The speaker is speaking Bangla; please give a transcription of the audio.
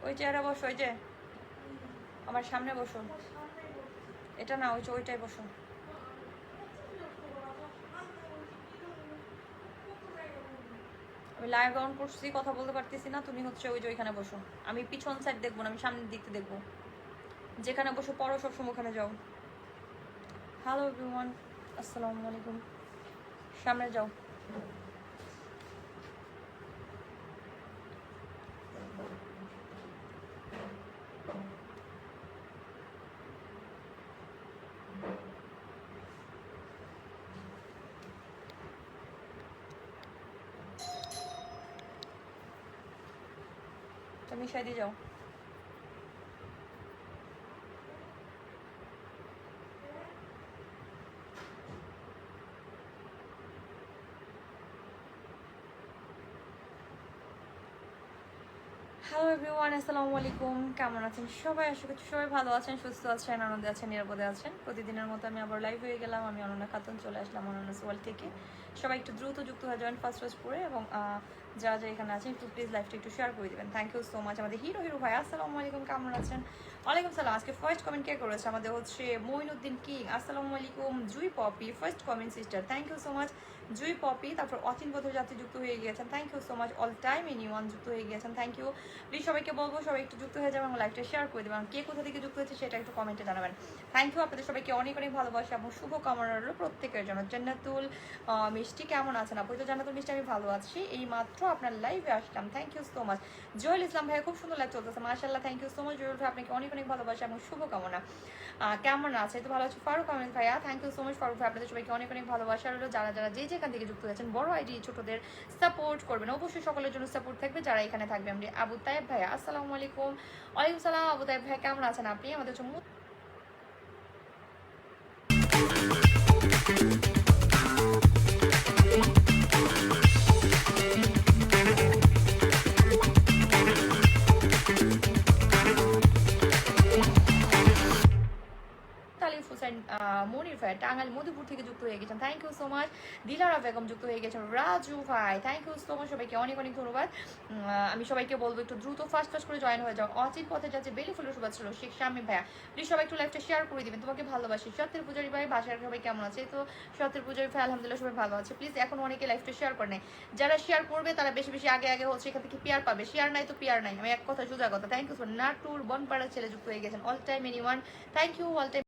ওই চেয়ারে বসো, ওই যে আমার সামনে বসো। এটা না, ওইটাই বসো। আমি লাইভ অন করছি, কথা বলতে পারতেছি না, তুমি হচ্ছে ওই যে ওইখানে বসো। আমি পিছন সাইড দেখবো না, আমি সামনের দিকতে দেখবো। যেখানে বসো পড়ো সবসময় ওখানে যাও। হ্যালো এভরিওয়ান, আসসালামু আলাইকুম। সামনে যাও। তুমি সাইডে যাও। হ্যালো এভরিওয়ান, আসসালামু আলাইকুম। কেমন আছেন সবাই? আশা করছি সবাই ভালো আছেন, সুস্থ আছেন, আনন্দে আছেন, নিরাপদে আছেন। প্রতিদিনের মতো আমি আবার লাইভ হয়ে গেলাম। আমি অনন্যা খাতুন চলে আসলাম অনন্যাস ওয়ার্ল্ড থেকে। সবাই একটু দ্রুত যুক্ত হয়ে যাবেন ফার্স্ট করে, এবং যারা যারা এখানে আছেন একটু প্লিজ লাইভটা একটু শেয়ার করে দেবেন। Thank you so much. আমাদের হিরো ভাই, আসসালামু আলাইকুম, কেমন আছেন? ওয়ালাইকুম সালাম। আজকে ফার্স্ট কমেন্ট কে করেছে? আমাদের হচ্ছে মঈনুদ্দিন কিং, আসসালামু আলাইকুম। Jui Popi first comment sister, thank you so much Jui Popi. তারপর অচিন বোধের যাত্রী যুক্ত হয়ে গিয়েছেন, thank you so much. All time anyone যুক্ত হয়ে গিয়েছেন, থ্যাংক ইউ। প্লিজ সবাইকে বলবো সবাই একটু যুক্ত হয়ে যাবেন এবং লাইভটা শেয়ার করে দেবেন। কে কোথা থেকে যুক্ত হয়েছে সেটা একটু কমেন্টে জানাবেন। Thank you. আপনাদের সবাইকে অনেক অনেক ভালোবাসা এবং শুভ কামনা রইল প্রত্যেকের জন্য। জান্নাতুল মিষ্টি কেমন আছেন আপু? তো জান্নাতুল মিষ্টি আমি ভালো আছি, এই মাত্র আপনার লাইভে আসলাম, থ্যাংক ইউ সো মাচ। জয়ুল ইসলাম ভাইয়া খুব সুন্দর লাইভ চলতেছে, মাশাআল্লাহ, থ্যাংক ইউ সো মাচ জয়ুল ভাই, আপনাকে অনেক অনেক ভালোবাসা এবং শুভ কামনা। কেমন আছে? তো ভালো আছে ফারুক আহমেদ ভাইয়া, thank you so much Faruk ভাই, আপনাদের সবাইকে অনেক অনেক ভালোবাসা রইল। যারা যারা যেখান থেকে যুক্ত হয়েছেন, বড় আইডি ছোটদের সাপোর্ট করবেন, অবশ্যই সকলের জন্য সাপোর্ট থাকবে যারা এখানে থাকবে। আমি আবু তায়েব ভাইয়া, আসসালামু আলাইকুম। ওয়ালাইকুম সালাম আবু তায়েব ভাই, কেমন আছেন আপনি? আমাদের জন্য মনির ভাই টাঙ্গাইল মধুপুর থেকে যুক্ত হয়ে গেছেন, thank you so much. Dilara Begum যুক্ত হয়ে গেছেন, রাজু ভাই, থ্যাংক ইউ সো মাচ। সবাইকে অনেক অনেক ধন্যবাদ। আমি সবাইকে বলবো একটু দ্রুত ফার্স্ট করে জয়েন হয়ে যাও। অচিন পথে যাচ্ছে বেলি ফুলের শুভেচ্ছা ছিল শেখ শামী ভাইয়া, প্লিজ সবাই একটু লাইভটা শেয়ার করে দিবেন। তোমাকে ভালোবাসি। সত্যের পূজারি ভাই, বাসার সবাই কেমন আছে? তো সত্যের পূজারি ভাই আলহামদুলিল্লাহ সবাই ভালো আছে। প্লিজ এখন অনেকে লাইভটা শেয়ার করে নেয়, যারা শেয়ার করবে তারা বেশি বেশি আগে আগে হচ্ছে এখান থেকে পিয়ার পাবে। শেয়ার নাই তো পিয়ার নাই, আমি এক কথা সোজা কথা। থ্যাংক ইউ সো নাটুর বনপাড়ার ছেলে যুক্ত হয়ে গেছেন, all time anyone, thank you all time